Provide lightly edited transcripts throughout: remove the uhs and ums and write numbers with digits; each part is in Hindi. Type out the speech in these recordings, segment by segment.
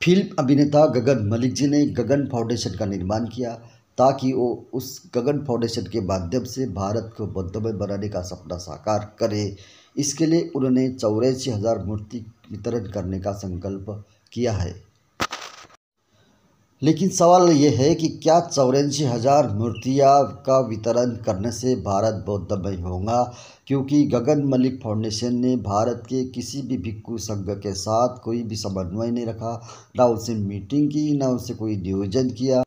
फिल्म अभिनेता गगन मलिक जी ने गगन फाउंडेशन का निर्माण किया ताकि वो उस गगन फाउंडेशन के माध्यम से भारत को बुद्धमय बनाने का सपना साकार करे। इसके लिए उन्होंने 84,000 मूर्ति वितरण करने का संकल्प किया है। लेकिन सवाल ये है कि क्या 84,000 मूर्तियाँ का वितरण करने से भारत बौद्धमय होगा, क्योंकि गगन मलिक फाउंडेशन ने भारत के किसी भी भिक्षु संघ के साथ कोई भी समन्वय नहीं रखा, ना उनसे मीटिंग की, ना उनसे कोई नियोजन किया।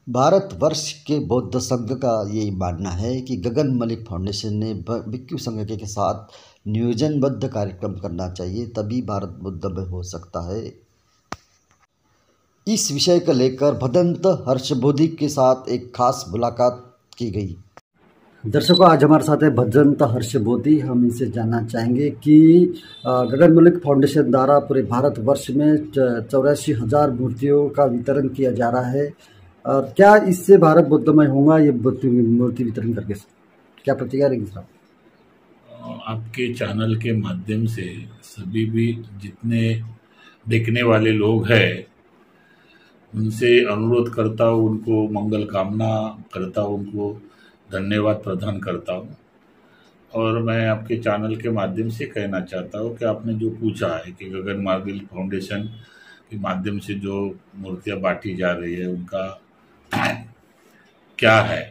भारतवर्ष के बौद्ध संघ का ये मानना है कि गगन मलिक फाउंडेशन ने भिक्षु संघ के साथ नियोजनबद्ध कार्यक्रम करना चाहिए, तभी भारत बुद्धमय हो सकता है। इस विषय को लेकर भदंत हर्षबोधि के साथ एक खास मुलाकात की गई। दर्शकों, आज हमारे साथ है भदंत हर्षबोधि। हम इनसे जानना चाहेंगे कि गगन मलिक फाउंडेशन द्वारा पूरे भारतवर्ष में 84,000 मूर्तियों का वितरण किया जा रहा है, और क्या इससे भारत बुद्धमय होगा ये मूर्ति वितरण करके? क्या प्रतिक्रिया रहेगी साहब? आपके चैनल के माध्यम से सभी भी जितने देखने वाले लोग हैं उनसे अनुरोध करता हूँ, उनको मंगल कामना करता हूँ, उनको धन्यवाद प्रदान करता हूँ। और मैं आपके चैनल के माध्यम से कहना चाहता हूँ कि आपने जो पूछा है कि गगन मलिक फाउंडेशन के माध्यम से जो मूर्तियाँ बांटी जा रही है उनका क्या है,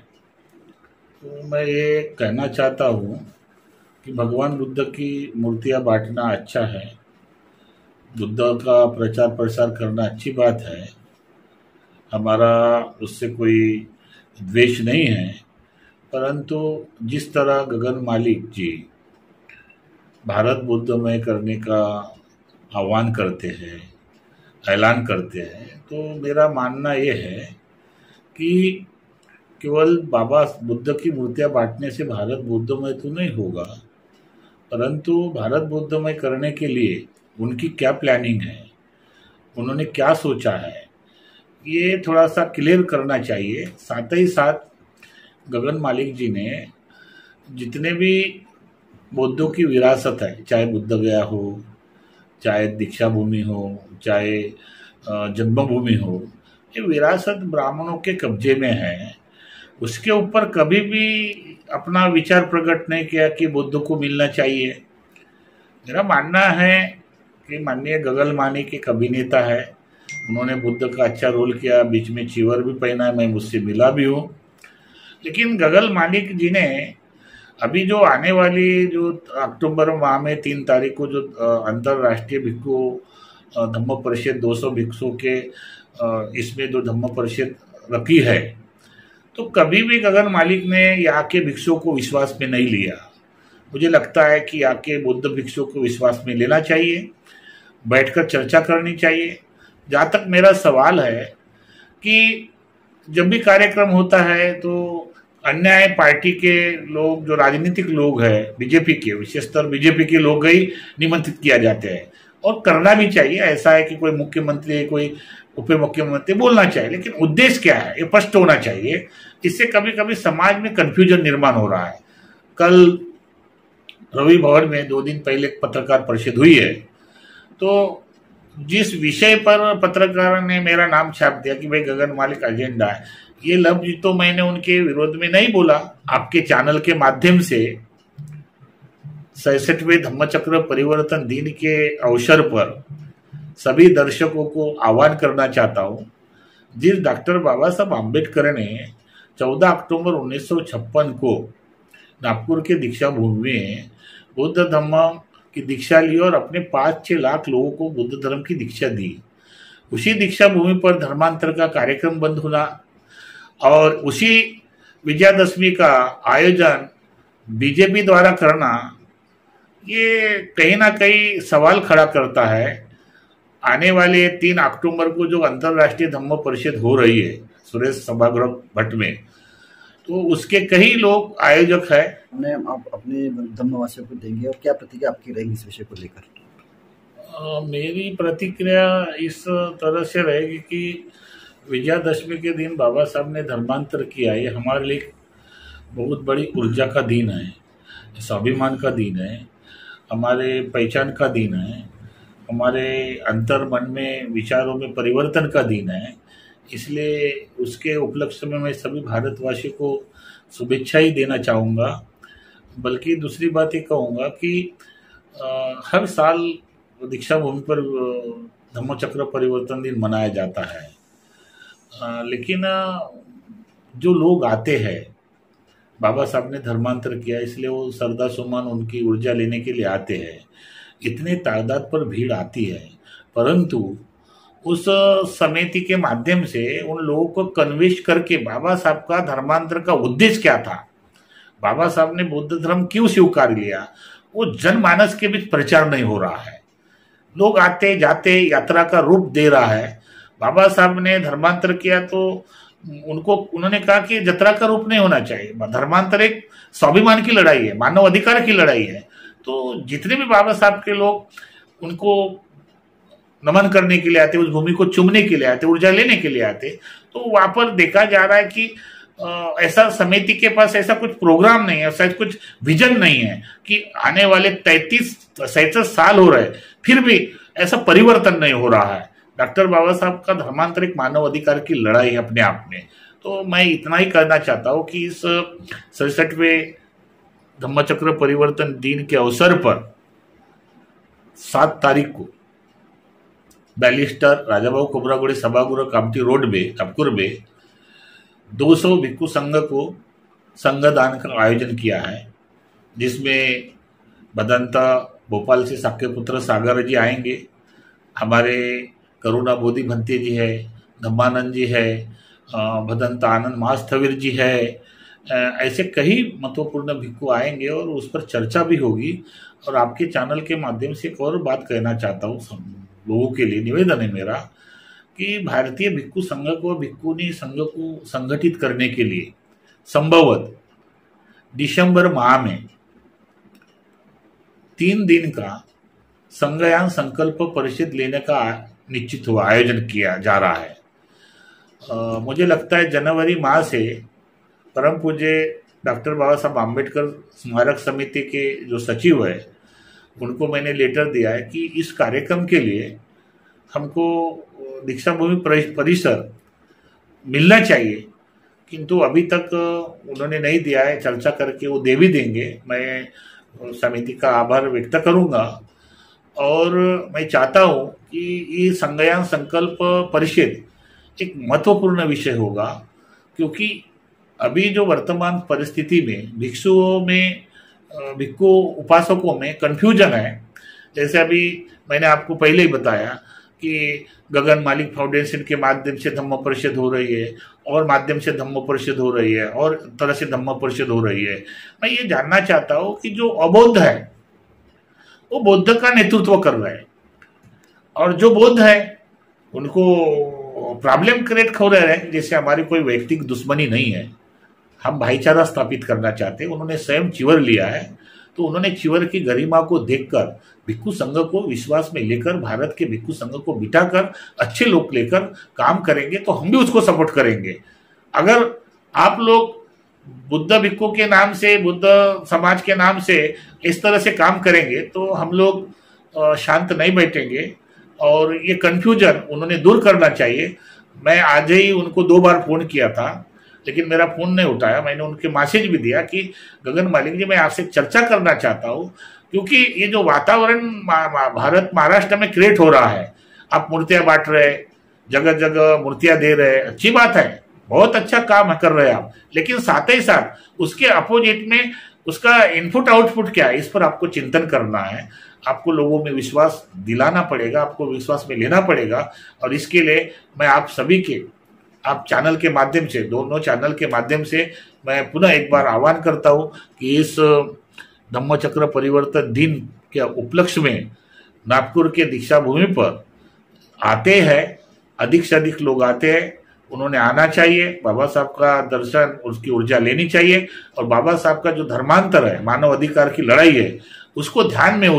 तो मैं ये कहना चाहता हूँ कि भगवान बुद्ध की मूर्तियाँ बांटना अच्छा है, बुद्ध का प्रचार प्रसार करना अच्छी बात है, हमारा उससे कोई द्वेष नहीं है। परंतु जिस तरह गगन मलिक जी भारत बुद्धमय करने का आह्वान करते हैं, ऐलान करते हैं, तो मेरा मानना ये है कि केवल बाबा बुद्ध की मूर्तियाँ बांटने से भारत बुद्धमय तो नहीं होगा, परंतु भारत बुद्धमय करने के लिए उनकी क्या प्लानिंग है, उन्होंने क्या सोचा है, ये थोड़ा सा क्लियर करना चाहिए। साथ ही साथ गगन मलिक जी ने जितने भी बौद्धों की विरासत है, चाहे बुद्ध गया हो, चाहे दीक्षा भूमि हो, चाहे जन्मभूमि हो, ये विरासत ब्राह्मणों के कब्जे में है। उसके ऊपर कभी भी अपना विचार प्रकट नहीं किया कि बुद्ध को मिलना चाहिए। मेरा मानना है कि माननीय गगन मलिक एक अभिनेता है, उन्होंने बुद्ध का अच्छा रोल किया, बीच में चीवर भी पहना है, मैं मुझसे मिला भी हूँ। लेकिन गगन मलिक जी ने अभी जो आने वाली जो अक्टूबर माह में 3 तारीख को जो अंतर्राष्ट्रीय भिक्षु धम्म परिषद 200 भिक्षु के इसमें जो धम्म परिषद रखी है, तो कभी भी गगन मलिक ने यहाँ के भिक्षुओं को विश्वास में नहीं लिया। मुझे लगता है कि यहाँ के बुद्ध भिक्षुओं को विश्वास में लेना चाहिए, बैठकर चर्चा करनी चाहिए। जहाँ तक मेरा सवाल है कि जब भी कार्यक्रम होता है तो अन्य पार्टी के लोग, जो राजनीतिक लोग हैं, बीजेपी के, विशेषतर बीजेपी के लोग ही निमंत्रित किया जाते हैं, और करना भी चाहिए। ऐसा है कि कोई मुख्यमंत्री, कोई उप मुख्यमंत्री बोलना चाहिए, लेकिन उद्देश्य क्या है ये स्पष्ट होना चाहिए। इससे कभी कभी समाज में कंफ्यूजन निर्माण हो रहा है। कल रवि भवन में 2 दिन पहले एक पत्रकार परिषद हुई है, तो जिस विषय पर पत्रकार ने मेरा नाम छाप दिया कि भाई गगन मलिक एजेंडा है, ये लफ्ज तो मैंने उनके विरोध में नहीं बोला। आपके चैनल के माध्यम से 66वें धम्मचक्र परिवर्तन दिन के अवसर पर सभी दर्शकों को आह्वान करना चाहता हूँ। जिस डॉक्टर बाबा साहब आम्बेडकर ने 14 अक्टूबर 1956 को नागपुर के दीक्षा भूमि में बुद्ध धम्म की दीक्षा ली और अपने 5-6 लाख लोगों को बुद्ध धर्म की दीक्षा दी, उसी दीक्षा भूमि पर धर्मांतर का कार्यक्रम बंद हुआ, और उसी विजयादशमी का आयोजन बीजेपी द्वारा करना, ये कहीं ना कहीं सवाल खड़ा करता है। आने वाले 3 अक्टूबर को जो अंतर्राष्ट्रीय धम्म परिषद हो रही है सुरेश सभागृह भट्ट में, तो उसके कई लोग आयोजक है। आप अपने धम्मवासियों को देंगे, और क्या प्रतिक्रिया आपकी रहेगी इस विषय को लेकर? मेरी प्रतिक्रिया इस तरह से रहेगी कि विजयादशमी के दिन बाबा साहब ने धर्मांतर किया, ये हमारे लिए बहुत बड़ी ऊर्जा का दिन है, स्वाभिमान का दिन है, हमारे पहचान का दिन है, हमारे अंतर मन में विचारों में परिवर्तन का दिन है, इसलिए उसके उपलक्ष्य में मैं सभी भारतवासियों को शुभेच्छा ही देना चाहूँगा। बल्कि दूसरी बात ये कहूँगा कि हर साल दीक्षा भूमि पर धम्मचक्र परिवर्तन दिन मनाया जाता है। लेकिन जो लोग आते हैं, बाबा साहब ने धर्मांतर किया इसलिए वो श्रद्धा सुमन उनकी ऊर्जा लेने के लिए आते हैं। इतने तादाद पर भीड़ आती है, परंतु उस समिति के माध्यम से उन लोगों को कन्विंस करके बाबा साहब का धर्मांतर का उद्देश्य क्या था, बाबा साहब ने बौद्ध धर्म क्यों स्वीकार लिया, वो जनमानस के बीच प्रचार नहीं हो रहा है। लोग आते जाते यात्रा का रूप दे रहा है। बाबा साहब ने धर्मांतर किया तो उन्होंने कहा कि यात्रा का रूप नहीं होना चाहिए। धर्मांतर एक स्वाभिमान की लड़ाई है, मानव अधिकार की लड़ाई है। तो जितने भी बाबा साहब के लोग उनको नमन करने के लिए आते, उस भूमि को चूमने के लिए आते, ऊर्जा लेने के लिए आते, तो वहां पर देखा जा रहा है कि ऐसा समिति के पास ऐसा कुछ प्रोग्राम नहीं है, ऐसा कुछ विजन नहीं है कि आने वाले 33-37 साल हो रहे फिर भी ऐसा परिवर्तन नहीं हो रहा है। डॉक्टर बाबा साहब का धर्मांतर एक मानव अधिकार की लड़ाई है अपने आप में। तो मैं इतना ही कहना चाहता हूँ कि इस 67वें धम्मचक्र परिवर्तन दिन के अवसर पर 7 तारीख को बैलिस्टर राजाभाऊ खोब्रागडे सभागृह कामठी रोड में नागपुर में 200 भिक्खु संघ को संघदान का आयोजन किया है, जिसमें भदंता भोपाल से साक्यपुत्र सागर जी आएंगे, हमारे करुणा बोधि भंते जी है, धम्मानंद जी है, भदंता आनंद महास्थविर जी है, ऐसे कई महत्वपूर्ण भिक्खु आएंगे और उस पर चर्चा भी होगी। और आपके चैनल के माध्यम से एक और बात कहना चाहता हूँ, लोगों के लिए निवेदन है मेरा कि भारतीय भिक्खु संघ को, भिक्खुनी संघ को संगठित करने के लिए संभवत दिसंबर माह में 3 दिन का संघयान संकल्प परिषद लेने का निश्चित हुआ, आयोजन किया जा रहा है। मुझे लगता है जनवरी माह से परम पूज्य डॉक्टर बाबा साहब आम्बेडकर स्मारक समिति के जो सचिव है उनको मैंने लेटर दिया है कि इस कार्यक्रम के लिए हमको दीक्षा भूमि परिसर मिलना चाहिए, किंतु अभी तक उन्होंने नहीं दिया है। चर्चा करके वो दे भी देंगे। मैं समिति का आभार व्यक्त करूंगा और मैं चाहता हूं कि ये संघयान संकल्प परिषद एक महत्वपूर्ण विषय होगा, क्योंकि अभी जो वर्तमान परिस्थिति में भिक्षुओं में, भिक्खु उपासकों में कंफ्यूजन है। जैसे अभी मैंने आपको पहले ही बताया कि गगन मालिक फाउंडेशन के माध्यम से धम्म परिषद हो रही है और माध्यम से धम्म परिषद हो रही है और तरह से धम्म परिषद हो रही है। मैं ये जानना चाहता हूँ कि जो अबौद्ध है वो बौद्ध का नेतृत्व कर रहे हैं और जो बौद्ध है उनको प्रॉब्लम क्रिएट हो रहे हैं। जैसे हमारी कोई व्यक्तिगत दुश्मनी नहीं है, हम भाईचारा स्थापित करना चाहते हैं। उन्होंने स्वयं चिवर लिया है, तो उन्होंने चिवर की गरिमा को देखकर भिक्खु संघ को विश्वास में लेकर, भारत के भिक्खु संघ को बिठाकर अच्छे लोग लेकर काम करेंगे तो हम भी उसको सपोर्ट करेंगे। अगर आप लोग बुद्ध भिक्खु के नाम से, बुद्ध समाज के नाम से इस तरह से काम करेंगे तो हम लोग शांत नहीं बैठेंगे और ये कंफ्यूजन उन्होंने दूर करना चाहिए। मैं आज ही उनको 2 बार फोन किया था लेकिन मेरा फोन नहीं उठाया। मैंने उनके मैसेज भी दिया कि गगन मालिक जी, मैं आपसे चर्चा करना चाहता हूँ, क्योंकि ये जो वातावरण भारत महाराष्ट्र में क्रिएट हो रहा है, आप मूर्तियां बांट रहे, जगह जगह मूर्तियां दे रहे, अच्छी बात है, बहुत अच्छा काम कर रहे हैं आप, लेकिन साथ ही साथ उसके अपोजिट में उसका इनपुट आउटपुट क्या है, इस पर आपको चिंतन करना है। आपको लोगों में विश्वास दिलाना पड़ेगा, आपको विश्वास में लेना पड़ेगा। और इसके लिए मैं आप सभी के, आप चैनल के माध्यम से, दोनों चैनल के माध्यम से मैं पुनः एक बार आह्वान करता हूं कि इस धम्मचक्र परिवर्तन दिन के उपलक्ष्य में नागपुर के दीक्षा भूमि पर आते हैं, अधिक से अधिक लोग आते हैं। उन्होंने आना चाहिए, बाबा साहब का दर्शन, उसकी ऊर्जा लेनी चाहिए और बाबा साहब का जो धर्मांतर है, मानव अधिकार की लड़ाई है, उसको ध्यान में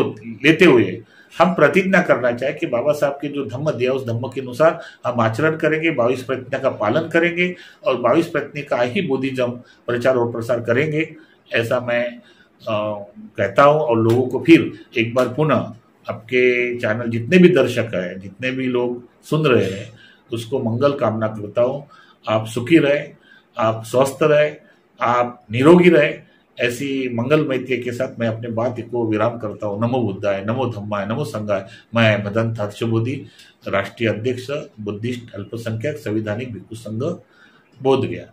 लेते हुए हम प्रतिज्ञा करना चाहिए कि बाबा साहब के जो धम्म दिया उस धम्म के अनुसार हम आचरण करेंगे, 22 प्रतिज्ञा का पालन करेंगे और 22 प्रतिज्ञा का ही बुद्धिज्म प्रचार और प्रसार करेंगे। ऐसा मैं कहता हूं और लोगों को फिर एक बार पुनः आपके चैनल जितने भी दर्शक हैं, जितने भी लोग सुन रहे हैं, उसको मंगल कामना करता हूँ। आप सुखी रहे, आप स्वस्थ रहे, आप निरोगी रहे। ऐसी मंगलमय के साथ मैं अपने बात को विराम करता हूँ। नमो बुद्धाय, नमो धम्माय, नमो संघाय। मैं भदंत हर्षबोधी, राष्ट्रीय अध्यक्ष, बुद्धिस्ट अल्पसंख्यक संविधानिक भिक्षु संघ, बोध गया।